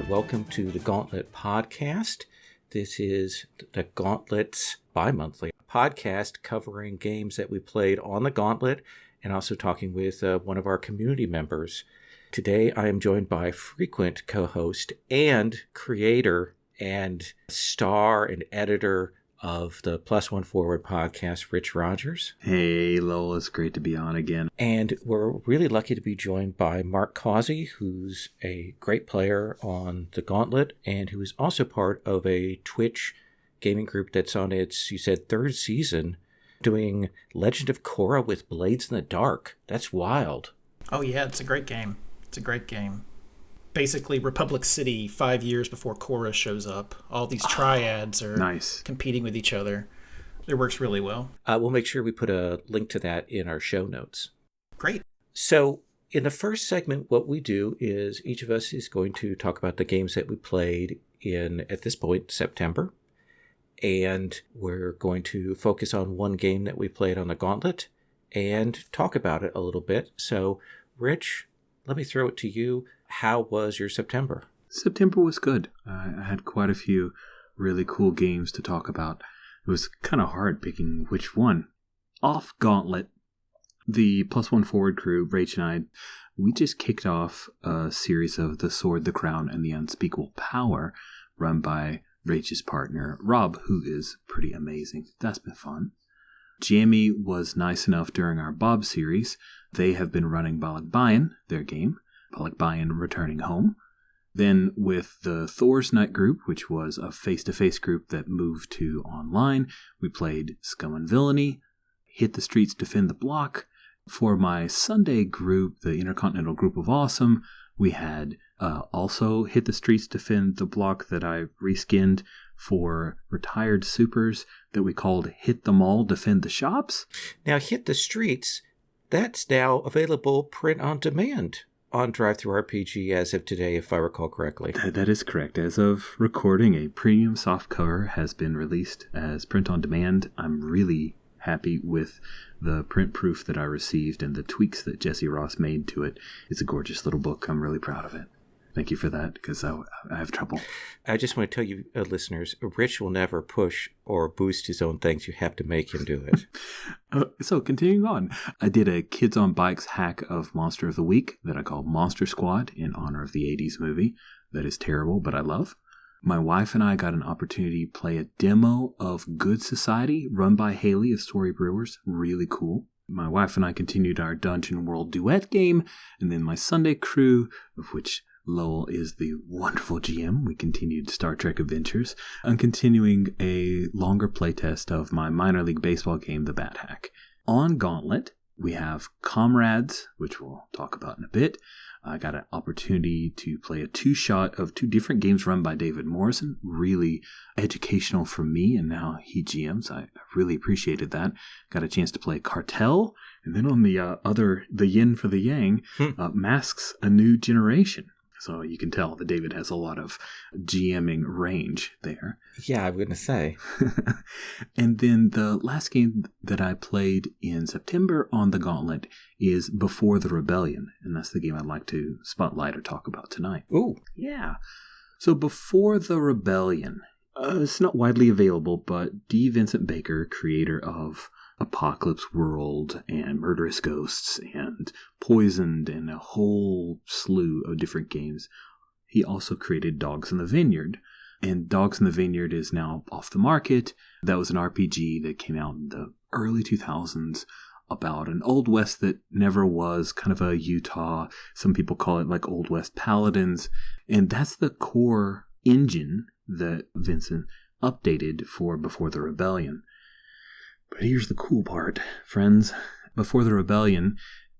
welcome to the Gauntlet Podcast. This is the Gauntlet's bi-monthly podcast covering games that we played on the Gauntlet and also talking with one of our community members. Today I am joined by frequent co-host and creator and star and editor of the Plus One Forward podcast, Rich Rogers. Hey, Lowell, it's great to be on again. And we're really lucky to be joined by Mark Causey, who's a great player on the Gauntlet and who is also part of a Twitch gaming group that's on its, you said, third season, doing Legend of Korra with Blades in the Dark. That's wild. Oh, yeah, it's a great game. It's a great game. Basically, Republic City 5 years before Korra shows up. All these triads are competing with each other. It works really well. We'll make sure we put a link to that in our show notes. Great. So in the first segment, what we do is each of us is going to talk about the games that we played in, at this point, September. And we're going to focus on one game that we played on the Gauntlet and talk about it a little bit. So, Rich, let me throw it to you. How was your September? September was good. I had quite a few really cool games to talk about. It was kind of hard picking which one. Off Gauntlet, the Plus One Forward crew, Rach and I, we just kicked off a series of The Sword, the Crown, and the Unspeakable Power run by Rach's partner, Rob, who is pretty amazing. That's been fun. Jamie was nice enough during our Bob series. They have been running Balikbayan, their game. Balikbayan returning home. Then with the Thor's Night group, which was a face-to-face group that moved to online, we played Scum and Villainy, Hit the Streets, Defend the Block. For my Sunday group, the Intercontinental Group of Awesome, we had also Hit the Streets, Defend the Block that I reskinned for retired supers that we called Hit the Mall, Defend the Shops. Now, Hit the Streets, that's now available print on demand on DriveThruRPG as of today, if I recall correctly. That is correct. As of recording, a premium softcover has been released as print on demand. I'm really happy with the print proof that I received and the tweaks that Jesse Ross made to it. It's a gorgeous little book. I'm really proud of it. Thank you for that, because I have trouble. I just want to tell you, listeners, Rich will never push or boost his own things. You have to make him do it. So continuing on, I did a Kids on Bikes hack of Monster of the Week that I called Monster Squad in honor of the 80s movie. That is terrible, but I love. My wife and I got an opportunity to play a demo of Good Society run by Haley of Story Brewers. Really cool. My wife and I continued our Dungeon World duet game, and then my Sunday crew, of which Lowell is the wonderful GM. We continued Star Trek Adventures. I'm continuing a longer playtest of my minor league baseball game, The Bat Hack. On Gauntlet, we have Comrades, which we'll talk about in a bit. I got an opportunity to play a two-shot of two different games run by David Morrison. Really educational for me, and now he GMs. I really appreciated that. Got a chance to play Cartel, and then on the yin for the yang, Masks a New Generation. So you can tell that David has a lot of GMing range there. Yeah, I'm going to say. And then the last game that I played in September on the Gauntlet is Before the Rebellion. And that's the game I'd like to spotlight or talk about tonight. Ooh. Yeah. So Before the Rebellion. It's not widely available, but D. Vincent Baker, creator of Apocalypse World and Murderous Ghosts and Poisoned and a whole slew of different games. He also created Dogs in the Vineyard, and Dogs in the Vineyard is now off the market. That was an RPG that came out in the early 2000s about an Old West that never was, kind of a Utah. Some people call it like Old West Paladins, and that's the core engine that Vincent updated for Before the Rebellion. But here's the cool part, friends. Before the Rebellion,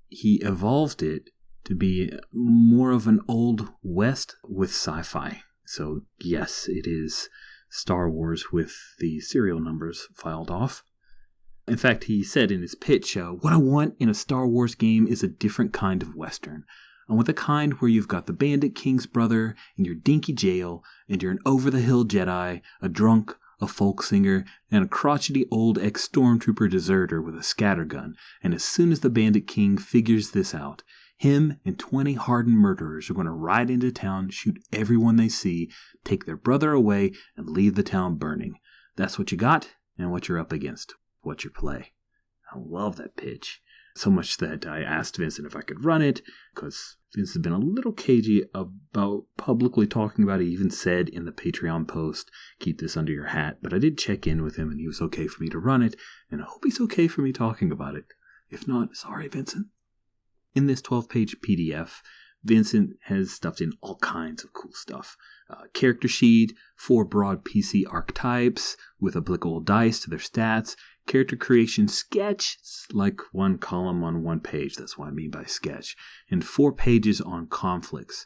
he evolved it to be more of an Old West with sci-fi. So yes, it is Star Wars with the serial numbers filed off. In fact, he said in his pitch, what I want in a Star Wars game is a different kind of Western. I want the kind where you've got the Bandit King's brother in your dinky jail, and you're an over-the-hill Jedi, a drunk, a folk singer, and a crotchety old ex-stormtrooper deserter with a scattergun. And as soon as the Bandit King figures this out, Him and 20 hardened murderers are going to ride into town, shoot everyone they see, take their brother away, and leave the town burning. That's what you got and what you're up against. What's your play? I love that pitch. So much that I asked Vincent if I could run it, because Vince has been a little cagey about publicly talking about it. He even said in the Patreon post, keep this under your hat. But I did check in with him, and he was okay for me to run it, and I hope he's okay for me talking about it. If not, sorry, Vincent. In this 12-page PDF, Vincent has stuffed in all kinds of cool stuff. Character sheet, 4 broad PC archetypes with applicable dice to their stats, character creation sketch, it's like 1 column on 1 page, that's what I mean by sketch, and 4 pages on conflicts.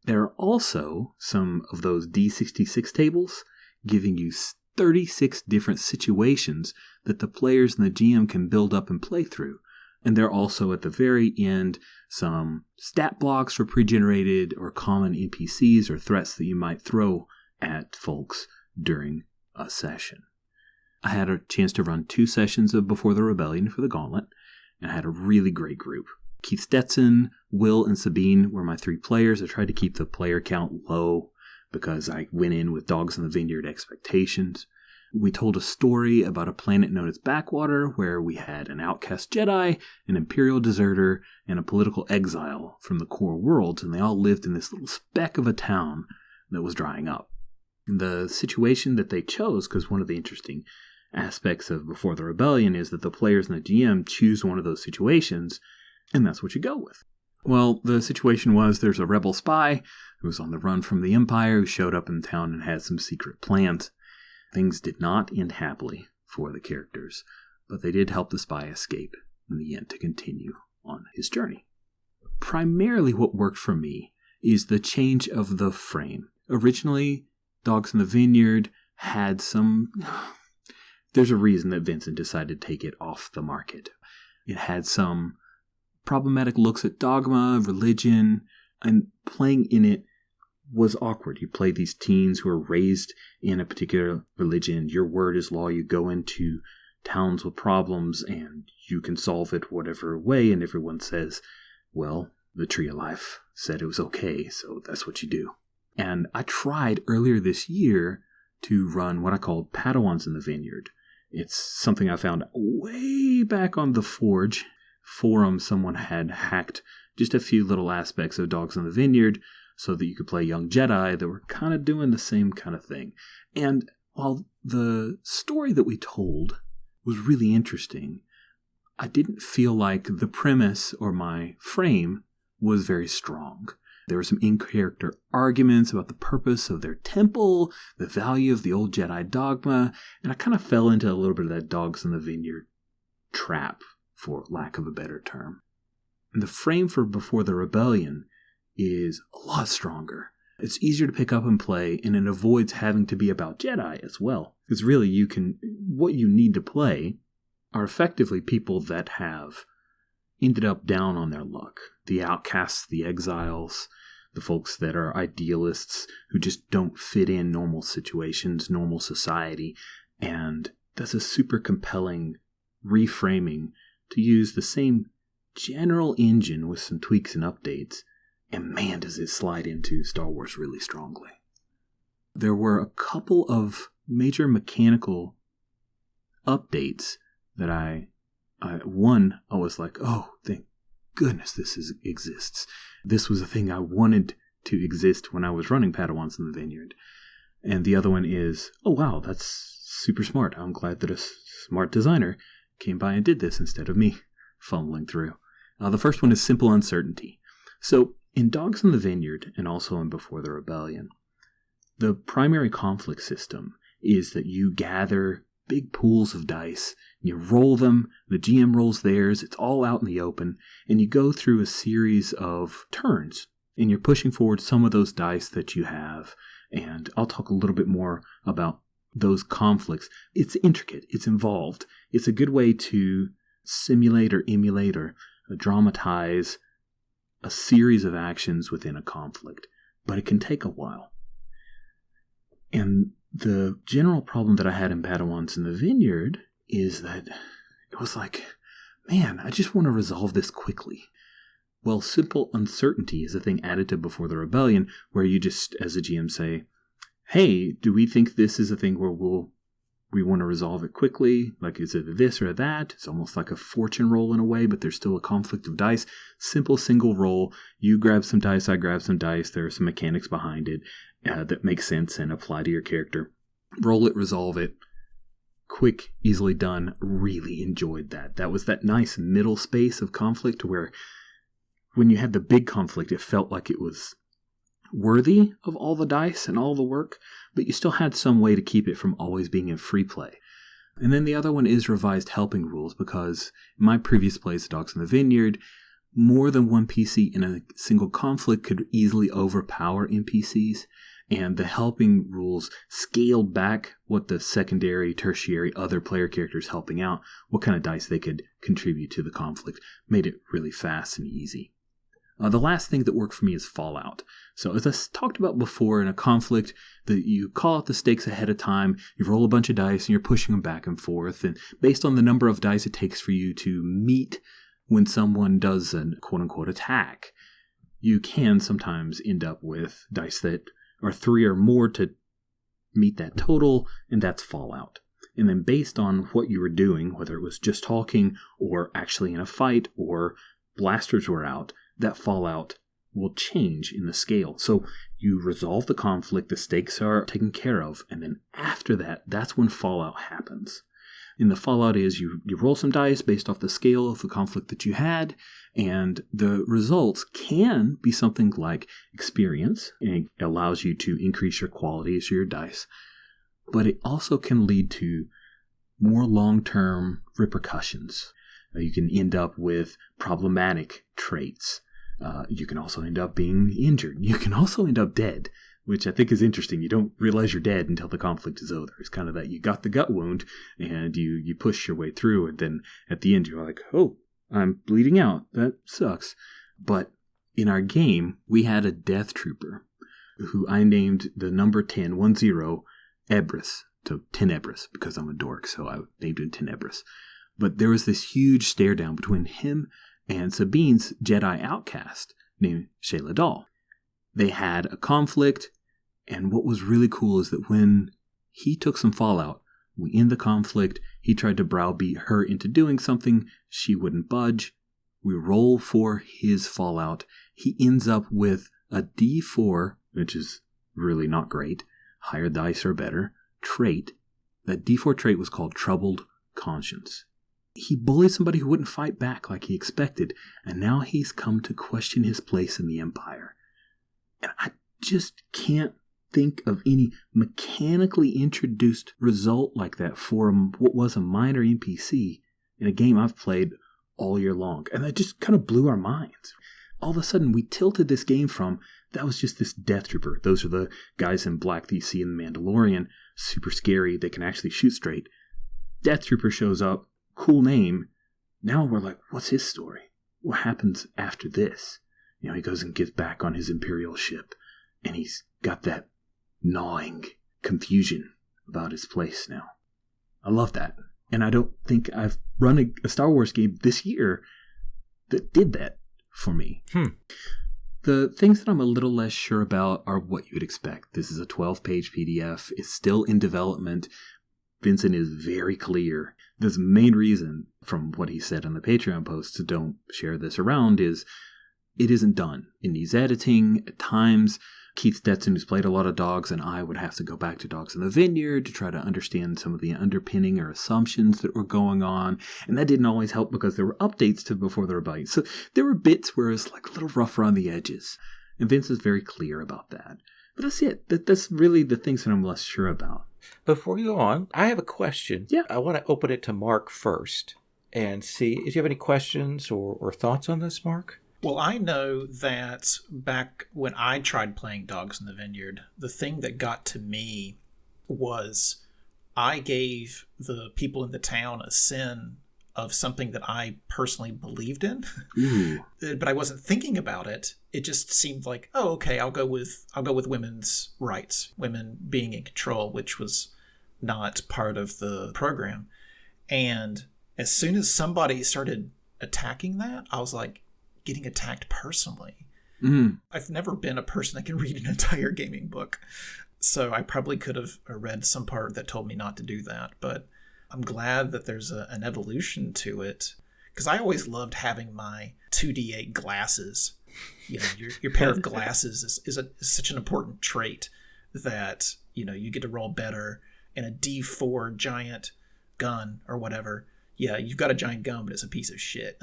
There are also some of those D66 tables giving you 36 different situations that the players and the GM can build up and play through. And there are also at the very end some stat blocks for pre-generated or common NPCs or threats that you might throw at folks during a session. I had a chance to run 2 sessions of Before the Rebellion for the Gauntlet, and I had a really great group. Keith Stetson, Will, and Sabine were my 3 players. I tried to keep the player count low because I went in with Dogs in the Vineyard expectations. We told a story about a planet known as Backwater, where we had an outcast Jedi, an Imperial deserter, and a political exile from the core worlds, and they all lived in this little speck of a town that was drying up. The situation that they chose, because one of the interesting aspects of Before the Rebellion is that the players and the GM choose one of those situations, and that's what you go with. Well, the situation was there's a rebel spy who was on the run from the Empire who showed up in town and had some secret plans. Things did not end happily for the characters, but they did help the spy escape in the end to continue on his journey. Primarily what worked for me is the change of the frame. Originally, Dogs in the Vineyard had some... There's a reason that Vincent decided to take it off the market. It had some problematic looks at dogma, religion, and playing in it was awkward. You play these teens who are raised in a particular religion. Your word is law. You go into towns with problems and you can solve it whatever way. And everyone says, well, the Tree of Life said it was okay, so that's what you do. And I tried earlier this year to run what I called Padawans in the Vineyard. It's something I found way back on the Forge forum. Someone had hacked just a few little aspects of Dogs in the Vineyard so that you could play young Jedi that were kind of doing the same kind of thing. And while the story that we told was really interesting, I didn't feel like the premise or my frame was very strong. There were some in-character arguments about the purpose of their temple, the value of the old Jedi dogma, and I kind of fell into a little bit of that Dogs in the Vineyard trap, for lack of a better term. And the frame for Before the Rebellion is a lot stronger. It's easier to pick up and play, and it avoids having to be about Jedi as well. Because really, what you need to play are effectively people that have ended up down on their luck. The outcasts, the exiles, the folks that are idealists who just don't fit in normal situations, normal society. And that's a super compelling reframing to use the same general engine with some tweaks and updates. And man, does it slide into Star Wars really strongly. There were a couple of major mechanical updates that I was like, oh, thank goodness this exists. This was a thing I wanted to exist when I was running Padawans in the Vineyard. And the other one is, oh wow, that's super smart. I'm glad that a smart designer came by and did this instead of me fumbling through. The first one is simple uncertainty. So in Dogs in the Vineyard, and also in Before the Rebellion, the primary conflict system is that you gather big pools of dice, you roll them, the GM rolls theirs, it's all out in the open, and you go through a series of turns, and you're pushing forward some of those dice that you have, and I'll talk a little bit more about those conflicts. It's intricate, it's involved, it's a good way to simulate or emulate or dramatize a series of actions within a conflict, but it can take a while. And the general problem that I had in Padawans in the Vineyard is that it was like, man, I just want to resolve this quickly. Well, simple uncertainty is a thing added to Before the Rebellion, where you just, as a GM, say, hey, do we think this is a thing where we want to resolve it quickly? Like, is it this or that? It's almost like a fortune roll in a way, but there's still a conflict of dice. Simple single roll. You grab some dice, I grab some dice. There are some mechanics behind it that make sense and apply to your character. Roll it, resolve it. Quick, easily done. Really enjoyed that. That was that nice middle space of conflict where when you had the big conflict, it felt like it was worthy of all the dice and all the work, but you still had some way to keep it from always being in free play. And then the other one is revised helping rules, because in my previous plays, Dogs in the Vineyard, more than one PC in a single conflict could easily overpower NPCs, and the helping rules scaled back what the secondary, tertiary, other player characters helping out, what kind of dice they could contribute to the conflict, made it really fast and easy. The last thing that worked for me is Fallout. So as I talked about before, in a conflict, you call out the stakes ahead of time, you roll a bunch of dice, and you're pushing them back and forth. And based on the number of dice it takes for you to meet when someone does an quote-unquote attack, you can sometimes end up with dice that are 3 or more to meet that total, and that's Fallout. And then based on what you were doing, whether it was just talking or actually in a fight or blasters were out, that Fallout will change in the scale. So you resolve the conflict, the stakes are taken care of, and then after that, that's when Fallout happens. And the Fallout is you roll some dice based off the scale of the conflict that you had, and the results can be something like experience, and it allows you to increase your qualities of your dice, but it also can lead to more long-term repercussions. You can end up with problematic traits. You can also end up being injured. You can also end up dead, which I think is interesting. You don't realize you're dead until the conflict is over. It's kind of that you got the gut wound and you push your way through, and then at the end you're like, oh, I'm bleeding out. That sucks. But in our game, we had a death trooper who I named the number 10, 10, Ebris. So Tenebris, because I'm a dork, so I named him Tenebris. But there was this huge stare down between him and Sabine's Jedi outcast named Shayla Dahl. They had a conflict, and what was really cool is that when he took some fallout, we end the conflict, he tried to browbeat her into doing something, she wouldn't budge. We roll for his fallout. He ends up with a D4, which is really not great, higher dice are better, trait. That D4 trait was called Troubled Conscience. He bullied somebody who wouldn't fight back like he expected, and now he's come to question his place in the Empire. And I just can't think of any mechanically introduced result like that for what was a minor NPC in a game I've played all year long. And that just kind of blew our minds. All of a sudden, we tilted this game from, that was just this Death Trooper. Those are the guys in black that you see in The Mandalorian. Super scary. They can actually shoot straight. Death Trooper shows up. Cool name. Now we're like, what's his story? What happens after this? You know, he goes and gets back on his Imperial ship, and he's got that gnawing confusion about his place now. I love that. And I don't think I've run a Star Wars game this year that did that for me. The things that I'm a little less sure about are what you would expect. This is a 12-page PDF. It's still in development. Vincent is very clear. The main reason, from what he said on the Patreon post, to don't share this around is it isn't done. It needs editing. At times, Keith Stetson, who's played a lot of dogs, and I would have to go back to Dogs in the Vineyard to try to understand some of the underpinning or assumptions that were going on. And that didn't always help because there were updates to Before the Rebellion. So there were bits where it was like a little rough around the edges. And Vince is very clear about that. But that's it. That's really the things that I'm less sure about. Before you go on, I have a question. Yeah. I want to open it to Mark first and see, do you have any questions or thoughts on this, Mark? Well, I know that back when I tried playing Dogs in the Vineyard, the thing that got to me was I gave the people in the town a sin of something that I personally believed in. But I wasn't thinking about it. It just seemed like, oh, okay, I'll go with women's rights, women being in control, which was not part of the program. And as soon as somebody started attacking that, I was like, getting attacked personally. Mm. I've never been a person that can read an entire gaming book. So I probably could have read some part that told me not to do that. But I'm glad that there's an evolution to it. Because I always loved having my 2D8 glasses. You know, your pair of glasses is such an important trait that, you know, you get to roll better. And a D4 giant gun or whatever. Yeah, you've got a giant gun, but it's a piece of shit.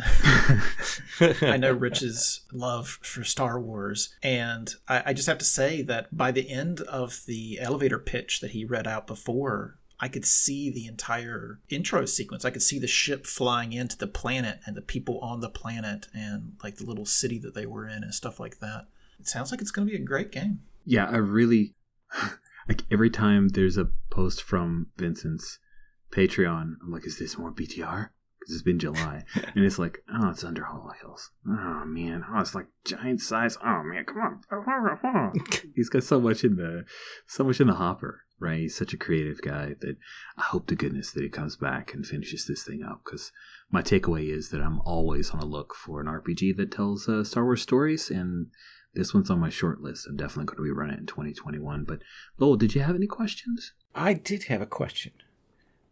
I know Rich's love for Star Wars. And I just have to say that by the end of the elevator pitch that he read out before, I could see the entire intro sequence. I could see the ship flying into the planet and the people on the planet and like the little city that they were in and stuff like that. It sounds like it's going to be a great game. Yeah, I really... Like every time there's a post from Vincent's Patreon, I'm like, is this more BTR? Because it's been July. And it's like, oh, it's Under Hollow Hills. Oh, man. Oh, it's like giant size. Oh, man, come on. He's got so much in the hopper, right? He's such a creative guy that I hope to goodness that he comes back and finishes this thing up. Because my takeaway is that I'm always on a look for an RPG that tells Star Wars stories, and this one's on my short list. I'm definitely going to be running it in 2021. But Lowell, did you have any questions? I did have a question.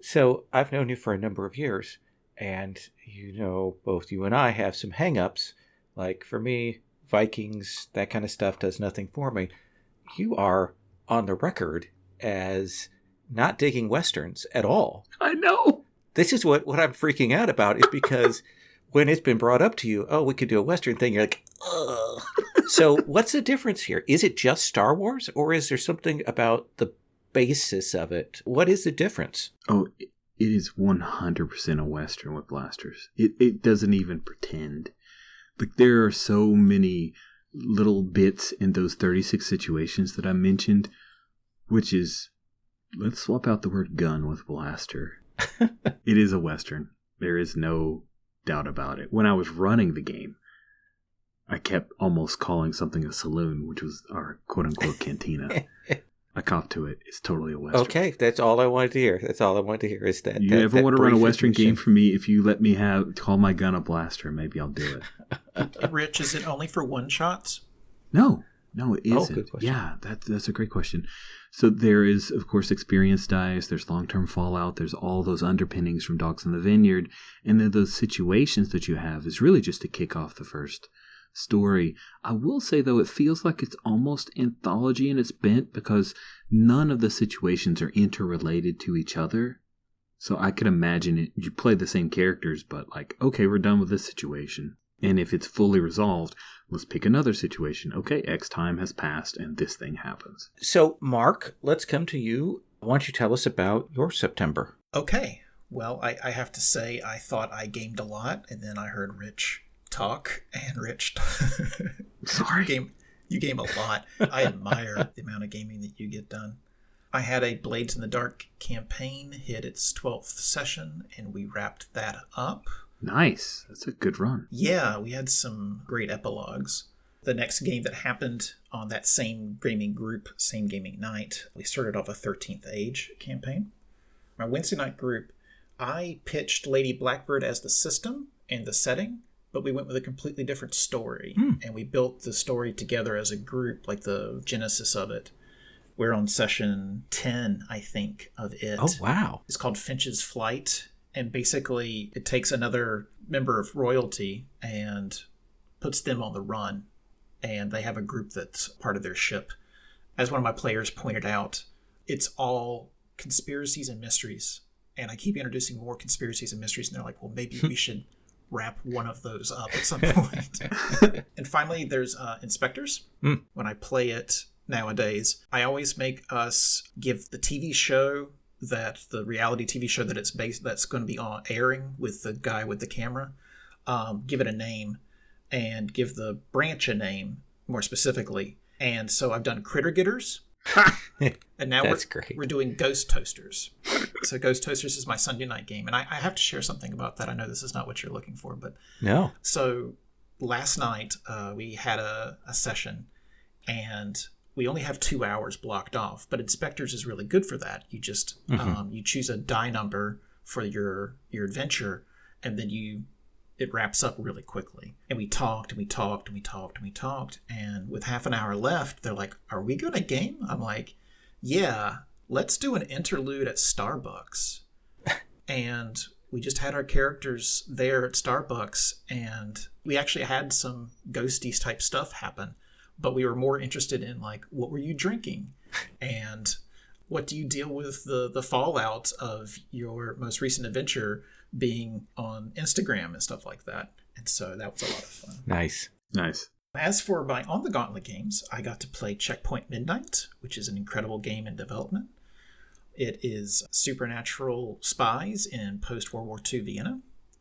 So I've known you for a number of years, and you know, both you and I have some hang-ups. Like for me, Vikings, that kind of stuff does nothing for me. You are on the record as not digging Westerns at all. I know. This is what I'm freaking out about, is because when it's been brought up to you, oh, we could do a Western thing, you're like, ugh. So what's the difference here? Is it just Star Wars, or is there something about the basis of it? What is the difference? Oh, it is 100% a Western with blasters. It doesn't even pretend. Like, there are so many little bits in those 36 situations that I mentioned, which is, let's swap out the word gun with blaster. It is a Western. There is no doubt about it. When I was running the game, I kept almost calling something a saloon, which was our quote-unquote cantina. I copped to it. It's totally a Western. Okay, that's all I wanted to hear. That's all I wanted to hear is that. You ever want to run a Western game for me? If you let me call my gun a blaster, maybe I'll do it. Rich, is it only for one-shots? No, it isn't. Oh, good question. Yeah, that's a great question. So there is, of course, experience dice. There's long-term fallout. There's all those underpinnings from Dogs in the Vineyard. And then those situations that you have is really just to kick off the first story. I will say, though, it feels like it's almost anthology in its bent, because none of the situations are interrelated to each other. So I could imagine it, you play the same characters, but like, okay, we're done with this situation. And if it's fully resolved, let's pick another situation. Okay, X time has passed and this thing happens. So, Mark, let's come to you. Why don't you tell us about your September? Okay. Well, I have to say, I thought I gamed a lot, and then I heard Rich talk, and Rich Sorry. You game a lot. I admire the amount of gaming that you get done. I had a Blades in the Dark campaign hit its 12th session, and we wrapped that up. Nice. That's a good run. Yeah, we had some great epilogues. The next game that happened on that same gaming group, same gaming night, we started off a 13th Age campaign. My Wednesday night group, I pitched Lady Blackbird as the system and the setting, but we went with a completely different story. And we built the story together as a group, like the genesis of it. We're on session 10, I think, of it. Oh, wow. It's called Finch's Flight. And basically, it takes another member of royalty and puts them on the run. And they have a group that's part of their ship. As one of my players pointed out, it's all conspiracies and mysteries. And I keep introducing more conspiracies and mysteries. And they're like, well, maybe we should wrap one of those up at some point. And finally, there's inspectors. When I play it nowadays, I always make us give the TV show the reality TV show that it's based, that's going to be on airing with the guy with the camera, give it a name and give the branch a name more specifically. And so I've done Critter Getters. And now we're doing Ghost Toasters. So Ghost Toasters is my Sunday night game. And I have to share something about that. I know this is not what you're looking for, but no. So last night we had a session, and we only have 2 hours blocked off, but Inspectors is really good for that. You just you choose a die number for your adventure, and then it wraps up really quickly. And we talked and we talked and we talked and we talked. And with half an hour left, they're like, are we going to game? I'm like, yeah, let's do an interlude at Starbucks. And we just had our characters there at Starbucks, and we actually had some ghosties type stuff happen. But we were more interested in, like, what were you drinking? And what do you deal with the fallout of your most recent adventure being on Instagram and stuff like that? And so that was a lot of fun. Nice. As for my On the Gauntlet games, I got to play Checkpoint Midnight, which is an incredible game in development. It is supernatural spies in post-World War II Vienna,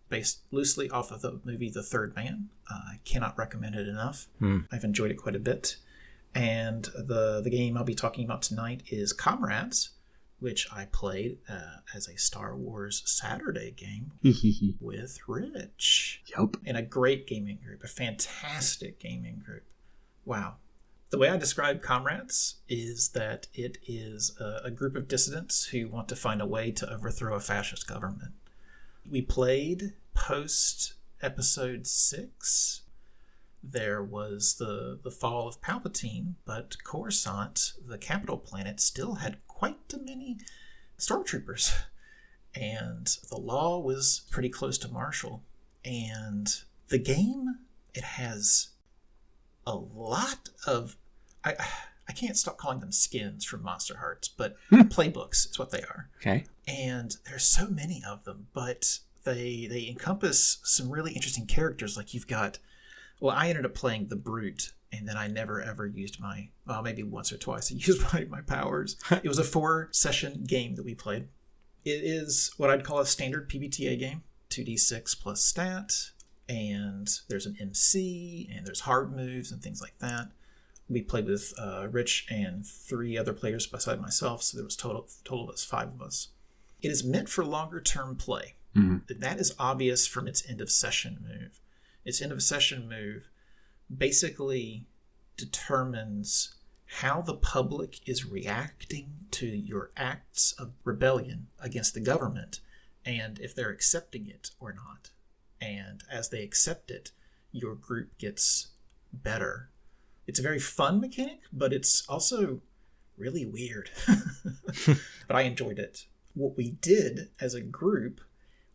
based loosely off of the movie The Third Man. I cannot recommend it enough. I've enjoyed it quite a bit. And the game I'll be talking about tonight is Comrades, which I played as a Star Wars Saturday game with Rich. Yep. And a great gaming group, a fantastic gaming group. Wow. The way I describe Comrades is that it is a group of dissidents who want to find a way to overthrow a fascist government. We played post episode 6. There was the fall of Palpatine, but Coruscant, the capital planet, still had quite many stormtroopers. And the law was pretty close to martial. And the game, it has a lot of... I can't stop calling them skins from Monster Hearts, but playbooks is what they are. Okay. And there's so many of them, but they encompass some really interesting characters. Like you've got... Well, I ended up playing the Brute, and then I never ever used maybe once or twice I used my powers. It was a 4-session game that we played. It is what I'd call a standard PBTA game, 2d6 plus stat, and there's an MC, and there's hard moves and things like that. We played with Rich and 3 other players beside myself, so there was total of us, 5 of us. It is meant for longer term play. Mm-hmm. That is obvious from its end of session move. Its end of session move basically determines how the public is reacting to your acts of rebellion against the government and if they're accepting it or not. And as they accept it, your group gets better. It's a very fun mechanic, but it's also really weird. But I enjoyed it. What we did as a group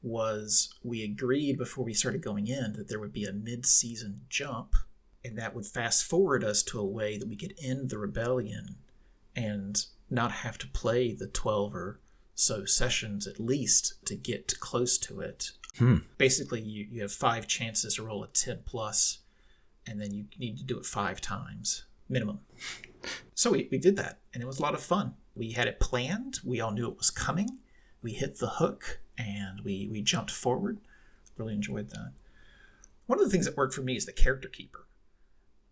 was we agreed before we started going in that there would be a mid-season jump, and that would fast forward us to a way that we could end the rebellion and not have to play the 12 or so sessions at least to get close to it. Basically, you have 5 chances to roll a 10 plus, and then you need to do it 5 times minimum. So we did that, and it was a lot of fun. We had it planned. We all knew it was coming. We hit the hook, and we jumped forward. Really enjoyed that. One of the things that worked for me is the character keeper.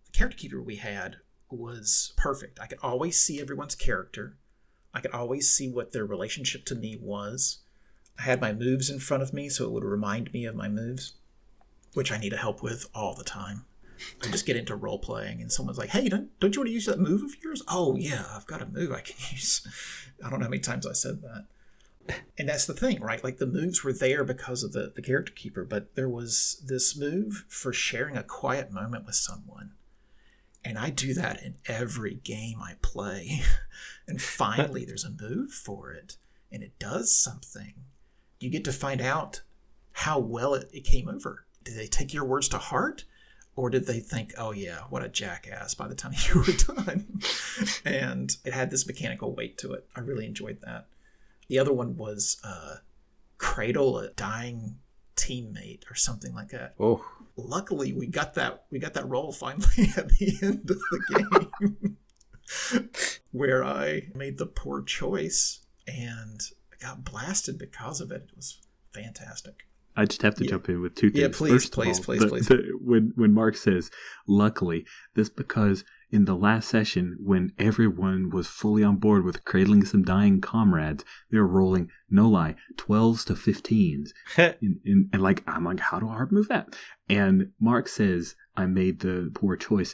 The character keeper we had was perfect. I could always see everyone's character. I could always see what their relationship to me was. I had my moves in front of me, so it would remind me of my moves, which I need help with all the time. I just get into role playing, and someone's like, "Hey, don't you want to use that move of yours?" "Oh yeah, I've got a move I can use." I don't know how many times I said that. And that's the thing, right? Like the moves were there because of the character keeper, but there was this move for sharing a quiet moment with someone. And I do that in every game I play. And finally, there's a move for it, and it does something. You get to find out how well it came over. Did they take your words to heart? Or did they think, oh yeah, what a jackass by the time you were done? And it had this mechanical weight to it. I really enjoyed that. The other one was cradle a dying teammate or something like that. Oh. Luckily, we got that roll finally at the end of the game where I made the poor choice and got blasted because of it. It was fantastic. I just have to jump in with 2 things. Yeah, please. When Mark says, luckily, that's because in the last session, when everyone was fully on board with cradling some dying comrades, they were rolling, no lie, 12s to 15s. and I'm like, how do I hard move that? And Mark says, I made the poor choice.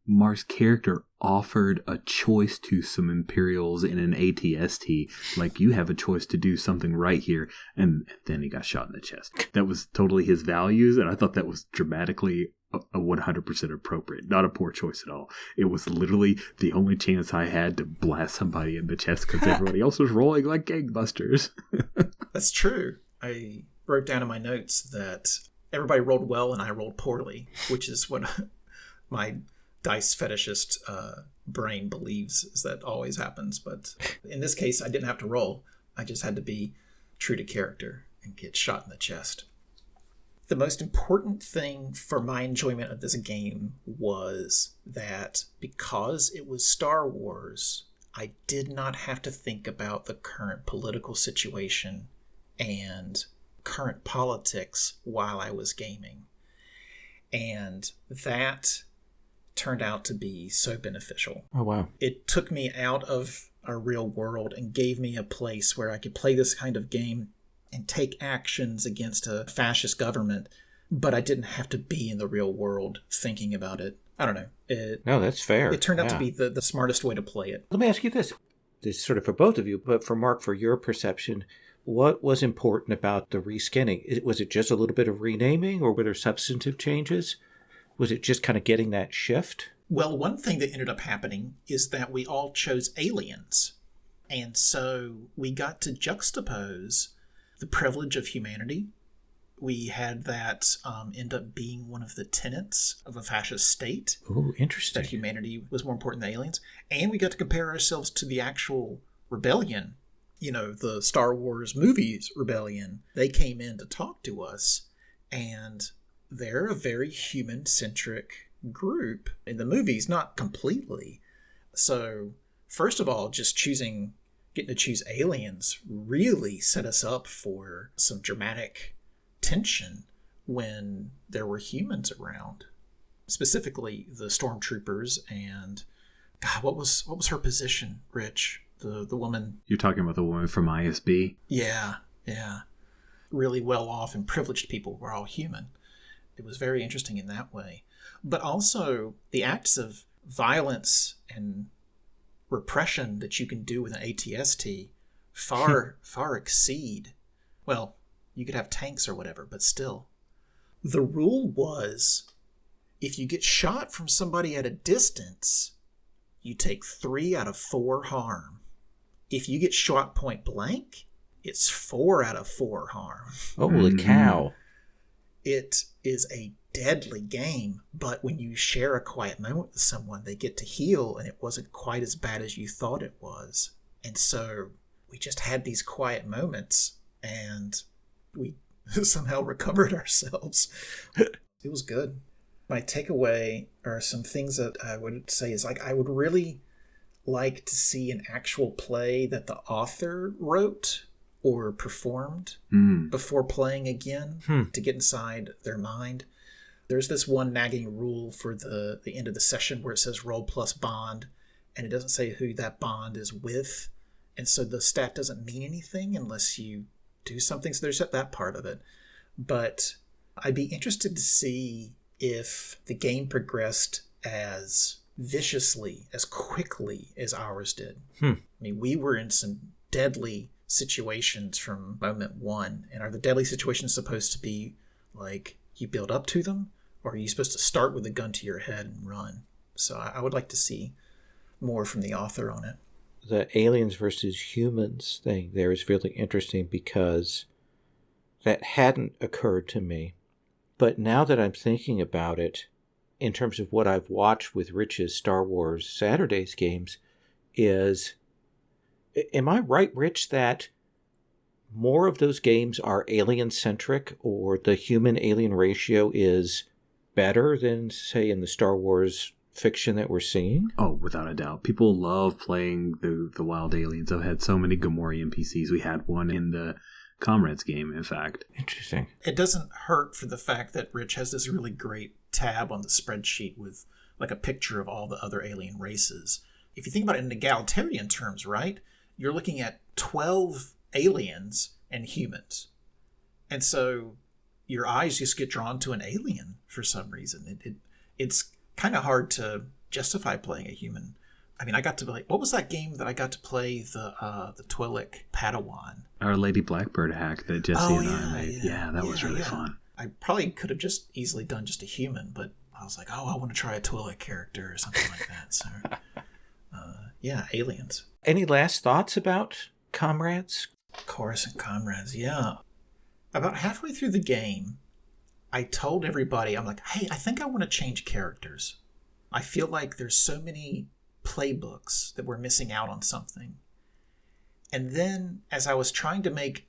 Mark's character offered a choice to some Imperials in an ATST, like, you have a choice to do something right here, and then he got shot in the chest. That was totally his values, and I thought that was dramatically a 100% appropriate. Not a poor choice at all. It was literally the only chance I had to blast somebody in the chest because everybody else was rolling like gangbusters. That's true. I wrote down in my notes that everybody rolled well and I rolled poorly, which is what my dice fetishist brain believes is that always happens. But in this case, I didn't have to roll. I just had to be true to character and get shot in the chest. The most important thing for my enjoyment of this game was that because it was Star Wars, I did not have to think about the current political situation and current politics while I was gaming. And that turned out to be so beneficial. Oh, wow. It took me out of our real world and gave me a place where I could play this kind of game and take actions against a fascist government, but I didn't have to be in the real world thinking about it. I don't know. No, that's fair. It turned out to be the smartest way to play it. Let me ask you this. This is sort of for both of you, but for Mark, for your perception, what was important about the reskinning? Was it just a little bit of renaming, or were there substantive changes? Was it just kind of getting that shift? Well, one thing that ended up happening is that we all chose aliens. And so we got to juxtapose the privilege of humanity. We had that end up being one of the tenets of a fascist state. Oh, interesting. That humanity was more important than aliens. And we got to compare ourselves to the actual rebellion. You know, the Star Wars movies rebellion. They came in to talk to us, and they're a very human-centric group in the movies, not completely. So, first of all, just getting to choose aliens really set us up for some dramatic tension when there were humans around. Specifically, the stormtroopers and... God, what was her position, Rich? The woman... You're talking about the woman from ISB? Yeah. Really well-off and privileged people were all human. It was very interesting in that way. But also, the acts of violence and repression that you can do with an ATST far exceed... Well, you could have tanks or whatever, but still. The rule was, if you get shot from somebody at a distance, you take 3 out of 4 harm. If you get shot point blank, it's 4 out of 4 harm. Holy cow. It is a deadly game, but when you share a quiet moment with someone, they get to heal, and it wasn't quite as bad as you thought it was. And so we just had these quiet moments, and we somehow recovered ourselves. It was good. My takeaway are some things that I would say is, like, I would really like to see an actual play that the author wrote or performed before playing again to get inside their mind. There's this one nagging rule for the end of the session where it says roll plus bond, and it doesn't say who that bond is with. And so the stat doesn't mean anything unless you do something. So there's that part of it. But I'd be interested to see if the game progressed as viciously, as quickly as ours did. I mean, we were in some deadly situations from moment one. And are the deadly situations supposed to be like you build up to them? Or are you supposed to start with a gun to your head and run? So I would like to see more from the author on it. The aliens versus humans thing there is really interesting because that hadn't occurred to me. But now that I'm thinking about it, in terms of what I've watched with Rich's Star Wars Saturdays games, is, am I right, Rich, that more of those games are alien-centric, or the human-alien ratio is better than, say, in the Star Wars fiction that we're seeing? Oh, without a doubt. People love playing the wild aliens. I've had so many Gamorrean NPCs. We had one in the Comrades game, in fact. Interesting. It doesn't hurt for the fact that Rich has this really great tab on the spreadsheet with like a picture of all the other alien races. If you think about it in egalitarian terms, right, you're looking at 12 aliens and humans. And so your eyes just get drawn to an alien for some reason. It's kind of hard to justify playing a human. I mean, I got to play. What was that game that I got to play? The Twi'lek Padawan. Our Lady Blackbird hack that Jesse and I made. Yeah, that was really fun. I probably could have just easily done just a human, but I was like, I want to try a Twi'lek character or something like that. So, aliens. Any last thoughts about Comrades? Chorus and Comrades, yeah. About halfway through the game, I told everybody, I'm like, hey, I think I want to change characters. I feel like there's so many playbooks that we're missing out on something. And then as I was trying to make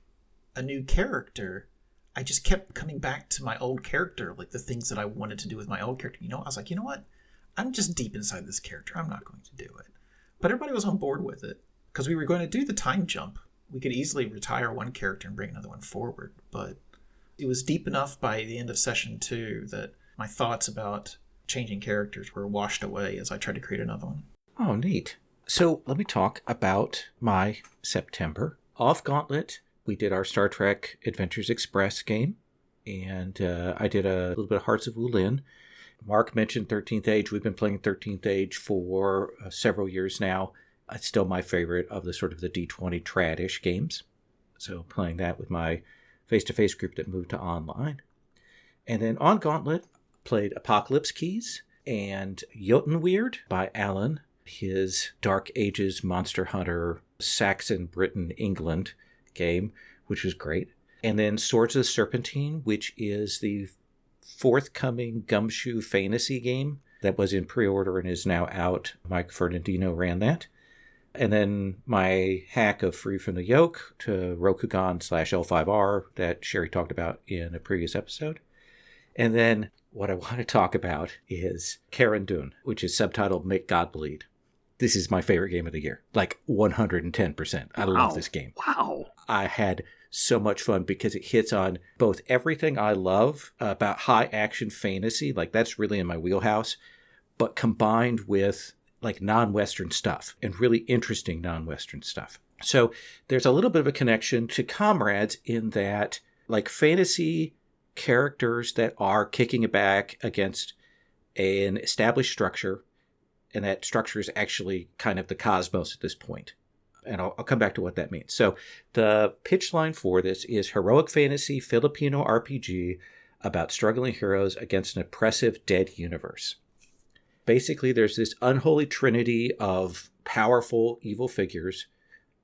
a new character, I just kept coming back to my old character, like the things that I wanted to do with my old character. I was like, you know what? I'm just deep inside this character. I'm not going to do it. But everybody was on board with it because we were going to do the time jump. We could easily retire one character and bring another one forward. But it was deep enough by the end of session 2 that my thoughts about changing characters were washed away as I tried to create another one. Oh, neat. So let me talk about my September. Off Gauntlet, we did our Star Trek Adventures Express game, and I did a little bit of Hearts of Wulin. Mark mentioned 13th Age. We've been playing 13th Age for several years now. It's still my favorite of the sort of the D20 trad-ish games. So playing that with my face-to-face group that moved to online. And then on Gauntlet, played Apocalypse Keys and Jotunweird by Alan, his Dark Ages Monster Hunter Saxon Britain England game, which was great. And then Swords of the Serpentine, which is the forthcoming Gumshoe fantasy game that was in pre-order and is now out. Mike Fernandino ran that. And then my hack of Free from the Yoke to Rokugan/L5R that Sherry talked about in a previous episode. And then what I want to talk about is Karanduun, which is subtitled Make God Bleed. This is my favorite game of the year, like 110%. I love this game. Wow. I had so much fun because it hits on both everything I love about high action fantasy, like that's really in my wheelhouse, but combined with like non-Western stuff and really interesting non-Western stuff. So there's a little bit of a connection to Comrades in that like fantasy characters that are kicking it back against an established structure, and that structure is actually kind of the cosmos at this point. And I'll come back to what that means. So the pitch line for this is heroic fantasy Filipino RPG about struggling heroes against an oppressive dead universe. Basically, there's this unholy trinity of powerful evil figures